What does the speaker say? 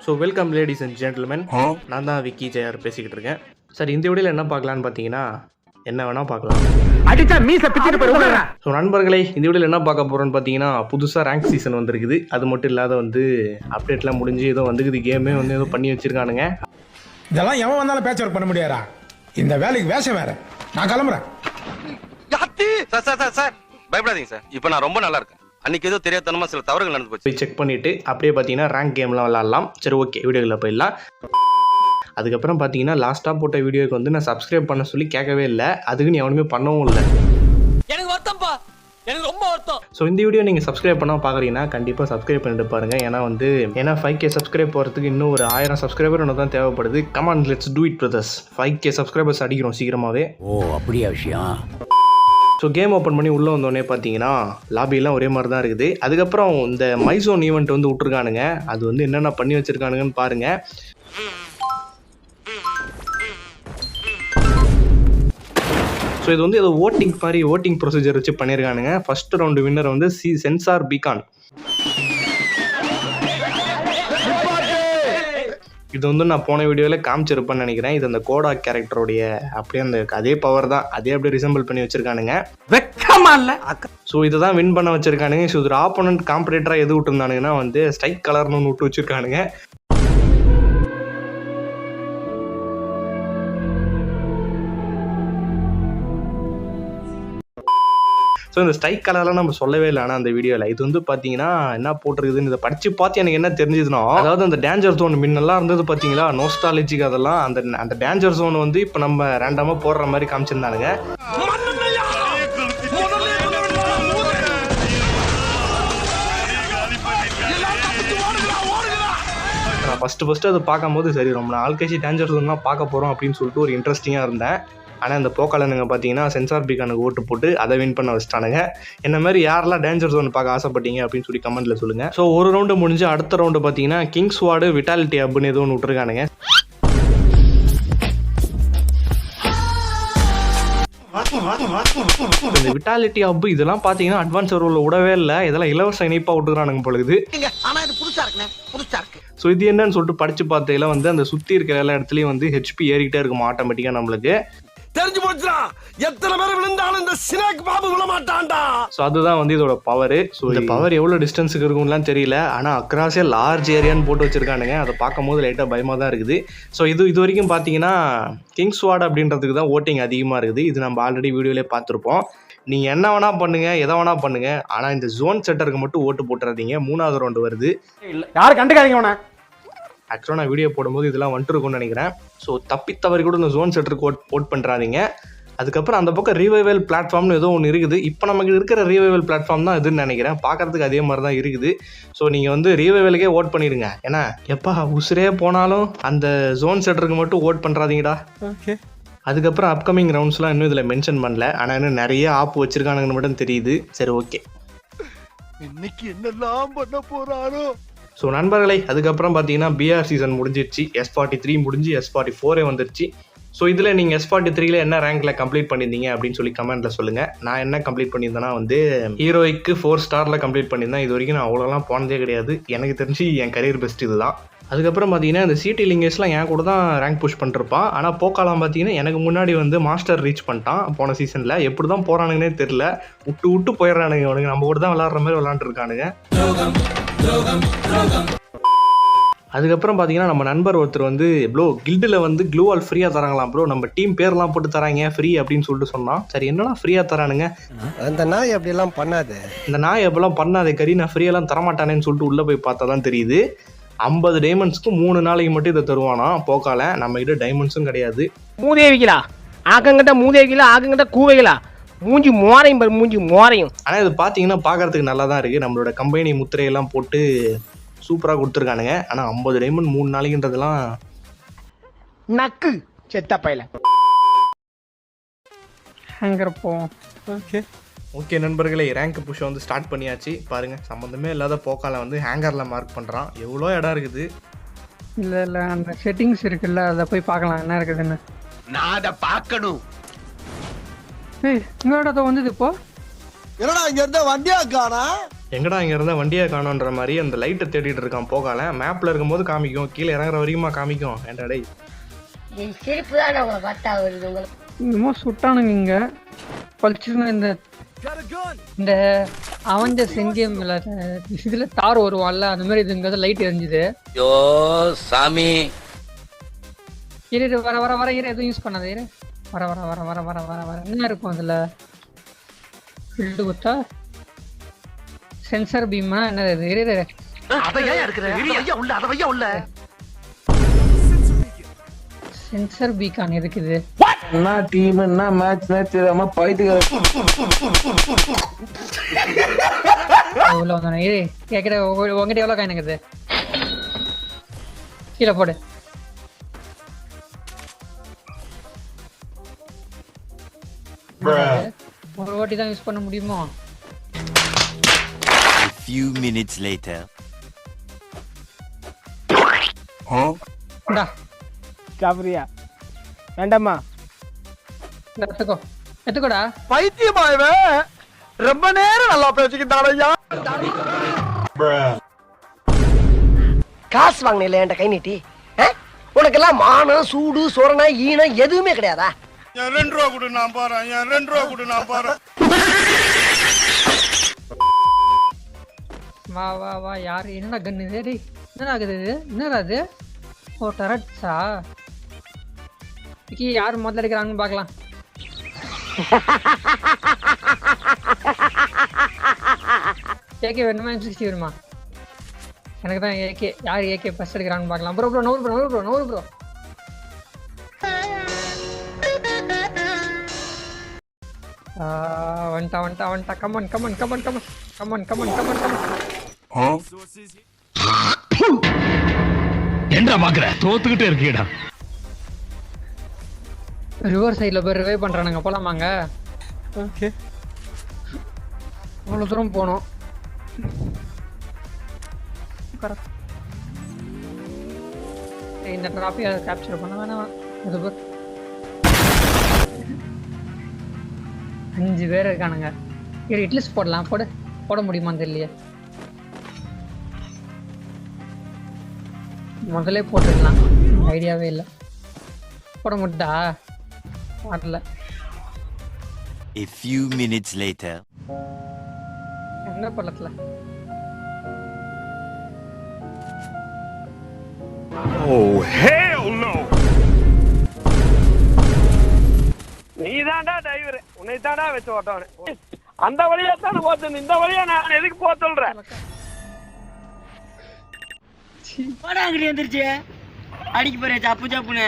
So welcome ladies and gentlemen, நான் தான் விக்கி ஜெயார் பேசிக்கிட்டு இருக்கேன். சார் இந்த வீடியோவில் என்ன பார்க்கலான்னு பார்த்தீங்கன்னா, என்ன வேணால் பார்க்கலாம். ஸோ நண்பர்களே, இந்த வீடியோவில் என்ன பார்க்க போகிறோன்னு பார்த்தீங்கன்னா, புதுசாக ரேங்க் சீசன் வந்திருக்குது. அது மட்டும் இல்லாத அப்டேட்லாம் முடிஞ்சு ஏதோ வந்துக்குது, கேமே ஏதோ பண்ணி வச்சுருக்கானுங்க. இதெல்லாம் எவன் வந்தாலும் பேட்ச் ஒர்க் பண்ண முடியாதா? இந்த வேலைக்கு வேஷம் வேற. நான் கிளம்புறேன். சார் பயப்படாதீங்க சார், இப்போ நான் ரொம்ப நல்லா இருக்கேன். அன்னைக்கு ஏதோ தெரியாதனமா சில தவறுகள் நடந்து போச்சு. போய் செக் பண்ணிவிட்டு அப்படியே பார்த்தீங்கன்னா ரேங்க் கேம்லாம் விளாட்லாம். சரி, ஓகே, வீடியோவில் போயிடலாம். அதுக்கப்புறம் பார்த்தீங்கன்னா லாஸ்ட்டாக போட்ட வீடியோக்கு நான் சப்ஸ்கிரைப் பண்ண சொல்லி கேட்கவே இல்லை. அதுக்குன்னு எவனுமே பண்ணவும் இல்லை. எனக்கு வருத்தம்ப்பா, எனக்கு ரொம்ப வருத்தம். ஸோ இந்த வீடியோ நீங்கள் சப்ஸ்கிரைப் பண்ணால் பார்க்குறீங்கன்னா கண்டிப்பாக சப்ஸ்கிரைப் பண்ணிட்டு பாருங்கள். ஏன்னா 5K சப்ஸ்கிரைப் போகிறதுக்கு இன்னும் ஒரு 1000 சப்ஸ்கிரைபர் இன்னும் தான் தேவைப்படுது. Come on, let's do it brothers. 5K subscribers அடிக்கிறோம் சீக்கிரமாகவே. ஓ, அப்படியா விஷயம்? ஸோ கேம் ஓப்பன் பண்ணி உள்ளே வந்தோடனே பார்த்தீங்கன்னா லாபிலாம் ஒரே மாதிரி தான் இருக்குது. அதுக்கப்புறம் இந்த மைசோன் ஈவெண்ட் விட்ருக்கானுங்க. அது என்னென்ன பண்ணி வச்சுருக்கானுங்கன்னு பாருங்கள். ஸோ இது ஏதோ ஓட்டிங் ப்ரொசீஜர் வச்சு பண்ணியிருக்கானுங்க. First round winner sensor beacon. இது நான் போன வீடியோவில் காமிச்சிருப்பேன்னு நினைக்கிறேன். இது அந்த கோடா கேரக்டருடைய அப்படியே அதே பவர் தான், அதே அப்படியே ரிசம்பிள் பண்ணி வச்சிருக்கானுங்க. வெக்கமா இல்ல? ஸோ இதை தான் வின் பண்ண வச்சிருக்கானுங்க. ஸோ இது ஆப்போனன்ட் காம்பரேட்டராக எது விட்டுருந்தானுங்கன்னா ஸ்ட்ரைக் கலர்னு விட்டு வச்சிருக்கானுங்க. ஸோ இந்த ஸ்ட்ரைக் கலர்லாம் நம்ம சொல்லவே இல்லை. ஆனால் அந்த வீடியோவில் இது பார்த்தீங்கன்னா என்ன போட்டிருக்குதுன்னு இதை படித்து பார்த்து எனக்கு என்ன தெரிஞ்சதுன்னா, அதாவது அந்த டேஞ்சர் ஜோன் முன்னெல்லாம் இருந்தது பார்த்தீங்களா, நோஸ்டாலஜிக். அதெல்லாம் அந்த டேஞ்சர் ஜோன் இப்போ நம்ம ரேண்டமாக போடுற மாதிரி காமிச்சிருந்தானுங்க. நான் ஃபஸ்ட்டு அது பார்க்கும்போது சரி, ரொம்ப நாள் கழிச்சு டேஞ்சர் ஜோன்லாம் பார்க்க போகிறோம் அப்படின்னு சொல்லிட்டு ஒரு இன்ட்ரெஸ்டிங்காக இருந்தேன். ஆனால் இந்த போக்காலனுங்க பார்த்தீங்கன்னா சென்சார் பீகானுக்கு ஓட்டு போட்டு அதை வின் பண்ண வச்சுட்டானுங்க. என்ன மாதிரி யாரெல்லாம் டேஞ்சர் ஜோன் பார்க்க ஆசைப்பட்டீங்க அப்படின்னு சொல்லி கமெண்ட்டில் சொல்லுங்கள். ஸோ ஒரு ரவுண்டு முடிஞ்சு அடுத்த ரவுண்டு பார்த்தீங்கன்னா கிங்ஸ் வார்டு விட்டாலிட்டி அப்னு ஏதோ ஒன்று விட்டுருக்கானுங்க. இந்த விட்டாலிட்டி அப் இதெல்லாம் பார்த்தீங்கன்னா அட்வான்ஸ் சர்வரில் விடவே இல்லை. இதெல்லாம் இலவச இணைப்பாக விட்டுக்கிறானுங்க பொழுது. ஸோ இது என்னன்னு சொல்லிட்டு படித்து பார்த்ததில் அந்த சுற்றி இருக்கிற எல்லா இடத்துலையும் ஹெச்பி ஏறிக்கிட்டே இருக்கும் ஆட்டோமேட்டிக்காக நம்மளுக்கு. தெரிஞ்சு போச்சுடா, எத்தனை பேர் விழுந்தாலும் இந்த ஸ்னேக் பாபு விழ மாட்டான்டா. ஸோ அதுதான் இதோட பவர். ஸோ இந்த பவர் எவ்வளோ டிஸ்டன்ஸுக்கு இருக்கும்லாம் தெரியல. ஆனால் அக்ராஸே லார்ஜ் ஏரியான்னு போட்டு வச்சிருக்கானுங்க. அதை பார்க்கும் போது லைட்டாக பயமாக தான் இருக்குது. ஸோ இது வரைக்கும் பார்த்தீங்கன்னா கிங்ஸ் வார்டு அப்படின்றதுக்கு தான் ஓட்டிங் அதிகமாக இருக்குது. இது நம்ம ஆல்ரெடி வீடியோலேயே பார்த்துருப்போம். நீங்கள் என்ன வேணால் பண்ணுங்கள், எதை வேணால் பண்ணுங்கள், ஆனால் இந்த ஜோன் செட்டருக்கு மட்டும் ஓட்டு போட்டுறாதீங்க. 3வது ரவுண்டு வருது. யாரும் கண்டுக்காதீங்க வேணா. ஆக்சுவலாக நான் வீடியோ போடும்போது இதெல்லாம் வந்துருக்கும்னு நினைக்கிறேன். ஸோ தவறி கூட இந்த ஜோன் செட்டருக்கு ஓட் பண்ணுறாதீங்க. அதுக்கப்புறம் அந்த பக்கம் ரீவைவல் பிளாட்ஃபார்ம்னு ஏதோ ஒன்று இருக்குது. இப்போ நமக்கு இருக்கிற ரீவைவல் பிளாட்ஃபார்ம் தான் இதுன்னு நினைக்கிறேன். பார்க்குறதுக்கு அதே மாதிரி தான் இருக்குது. ஸோ நீங்கள் ரீவைவலுக்கே ஓட் பண்ணிடுங்க. ஏன்னா எப்பா உசுரே போனாலும் அந்த ஜோன் செட்டருக்கு மட்டும் ஓட் பண்ணுறாதீங்கடா. ஓகே. அதுக்கப்புறம் அப்கமிங் ரவுண்ட்ஸ்லாம் இன்னும் இதில் மென்ஷன் பண்ணல. ஆனால் இன்னும் நிறைய ஆப் வச்சுருக்கானுங்கன்னு மட்டும் தெரியுது. சரி, ஓகே. இன்னைக்கு என்னெல்லாம் பண்ண போறாரோ. ஸோ நண்பர்களே, அதுக்கப்புறம் பார்த்தீங்கன்னா பிஆர் சீசன் முடிஞ்சிருச்சு. S43 முடிஞ்சு S44 வந்துருச்சு. ஸோ இதில் நீங்கள் S43ல என்ன ரேங்கில் கம்ப்ளீட் பண்ணியிருந்தீங்க அப்படின்னு சொல்லி கமெண்ட்டில் சொல்லுங்கள். நான் என்ன கம்ப்ளீட் பண்ணியிருந்தேன்னா ஹீரோய்க்கு 4 ஸ்டாரில் கம்ப்ளீட் பண்ணியிருந்தேன். இது வரைக்கும் நான் அவ்வளோலாம் போனதே கிடையாது. எனக்கு தெரிஞ்சு என் கரியர் பெஸ்ட் இது தான். அதுக்கப்புறம் பார்த்தீங்கன்னா இந்த சிடி லிங்கேஸ்லாம் என் கூட தான் ரேங்க் புஷ் பண்ணிருப்பான். ஆனால் போக்காலாம் பார்த்தீங்கன்னா எனக்கு முன்னாடி மாஸ்டர் ரீச் பண்ணிட்டான் போன சீசனில். எப்படி தான் போகிறானுங்கன்னே தெரில. விட்டு போயிடுறானுங்க அவனுங்க. நம்ம கூட தான் விளாட்ற மாதிரி விளாண்டுருக்கானுங்க. அதுக்கப்புறம் பார்த்தீங்கன்னா நம்ம நண்பர் ஒருத்தர் ப்ரோ கில்டில் க்ளூ வால் ஃப்ரீயாக தராங்களாம் ப்ரோ, நம்ம டீம் பேர்லாம் போட்டு தராங்க ஃப்ரீ அப்படின்னு சொல்லிட்டு சொன்னான். சரி, என்னடா ஃப்ரீயாக தரானுங்க? அந்த நாய் அப்படியெல்லாம் பண்ணாது, இந்த நாய் எப்பெல்லாம் பண்ணாதே கறி, நான் ஃப்ரீயெல்லாம் தரமாட்டானேன்னு சொல்லிட்டு உள்ளே போய் பார்த்தா தான் தெரியுது 50 டைமண்ட்ஸ்க்கு 3 நாளைக்கு மட்டும் இதை தருவானா போக்கால. நம்மகிட்ட டைமண்ட்ஸும் கிடையாது. மூதேவிகளா, ஆக்கங்கிட்ட மூதேவிகளா, ஆக்கங்கிட்ட கூவைகளா, மூஞ்சி மோரையும். ஆனால் இது பார்த்தீங்கன்னா பார்க்கறதுக்கு நல்லா தான் இருக்குது. நம்மளோட கம்பெனி முத்திரையெல்லாம் போட்டு சூப்பராக கொடுத்துருக்கானுங்க. ஆனால் 50 டைமண்ட் 3 நாளைக்குன்றதெல்லாம் நக்கு செத்த பையில. ஓகே நண்பர்களே, ரேங்க் புஷ் ஸ்டார்ட் பண்ணியாச்சு. பாருங்கள், சம்மந்தமே இல்லாத போக்கால ஹேங்கரில் மார்க் பண்ணுறான். எவ்வளோ இடம் இருக்குது. இல்லை அந்த செட்டிங்ஸ் இருக்குல்ல, அதை போய் பார்க்கலாம் என்ன இருக்குதுன்னு. நான் அதை பார்க்கணும். இங்கோட வந்தது இப்போ என்னடா இங்க இருந்த வண்டியா காணா? எங்கடா இங்கே இருந்தால் வண்டியை காணோன்ற மாதிரி அந்த லைட்டை தேடிட்டு இருக்கான் போகால. மேப்பில் இருக்கும்போது காமிக்கும், கீழே இறங்குற வரைக்குமா காமிக்கும். ஏன்டா டேய் சிரிப்பு தான் உங்களை பார்த்தா வருது உங்களுக்கு. இன்னுமோ சுட்டானுங்க இங்க பழிச்சுன்னு இந்த அவஞ்ச செங்கேம்ல இதுல தார் வருவான்ல அந்த மாதிரி இதுங்க லைட் எரிஞ்சுது. யோ சாமி இரு வர வர வர இரு எதுவும் யூஸ் பண்ணாத இரு வர வர வர வர வர வர வர என்ன இருக்கும் அதுல ஃபீல்டு குத்தா சென்சார் பீமா என்னது இது இரு இரு சென்சார் பீக்கான் இருக்குது என்ன டீம் என்ன மேட்ச் தெரியாம பைத்துக்க உள்ள வந்தானே இரு கேக்குற உங்ககிட்ட எவ்வளவு காயின் இருக்குது கீழே போடு ஒரு வாட்டி தான் யூஸ் பண்ண முடியுமோ few minutes later. டா சாப்பிடுறியா வேண்டாமா? எடுத்துக்கோ எடுத்துக்கோடா. பைத்தியமா இவன் ரொம்ப நேரம் நல்லா பேசிக்கிட்டானையா. காசு வாங்கினீங்களே என்கிட்ட கை நீட்டி. உனக்கெல்லாம் மானம் சூடு சோரணா ஈனம் எதுவுமே கிடையாதா? என் 2 ரூபா கொடு நான் போறேன். என் 2 ரூபா கொடு நான் போறேன். வா வா வா யாரு என்னடா கன்னு இது டேய் என்னடா ஆகுது இது என்னடா அது ஓ டரட்ஸா விக்கி யார் முதல்ல எடுக்கிறாங்கன்னு பார்க்கலாம். ஏகே வேணுமா M60 வேணுமா? எனக்கு தான் ஏகே. யார் ஏகே ஃபர்ஸ்ட் எடுக்கிறாங்கன்னு பார்க்கலாம். ப்ரோ ப்ரோ நோர் ப்ரோ நோர் ப்ரோ நோர் ப்ரோ வந்துட்டா வந்துட்டா வந்துட்டா come on come on come on come on come on come on come on come on என்ன பாக்குற தோத்துக்கிட்டே இருக்கீடா. ரிவர் சைடுல போய் ரிவைவ் பண்றானுங்க போலாமாங்க? ஓகே அவ்வளவு தூரம் போனோம். இந்த டிராஃபி கேப்சர் பண்ண வேணாம். இது பேர் 5 பேர் இருக்கானுங்க. இது இட்லிஸ் போடலாம் போட முடியுமான்னு தெரியலையே. முதல்ல போட்டுக்கலாம் ஐடியாவே இல்லை. போட முடியா வரல. A few minutes later. என்ன பள்ளத்துல நீதான்டா டிரைவர், உன்னை தான்டா வச்சு ஓட்டவனே. அந்த வழியா தானே போத்து, இந்த வழியா நான் எதுக்கு போக சொல்றேன்? வந்துருச்சு அடிக்க போறேன் சப்பு சப்புன்னு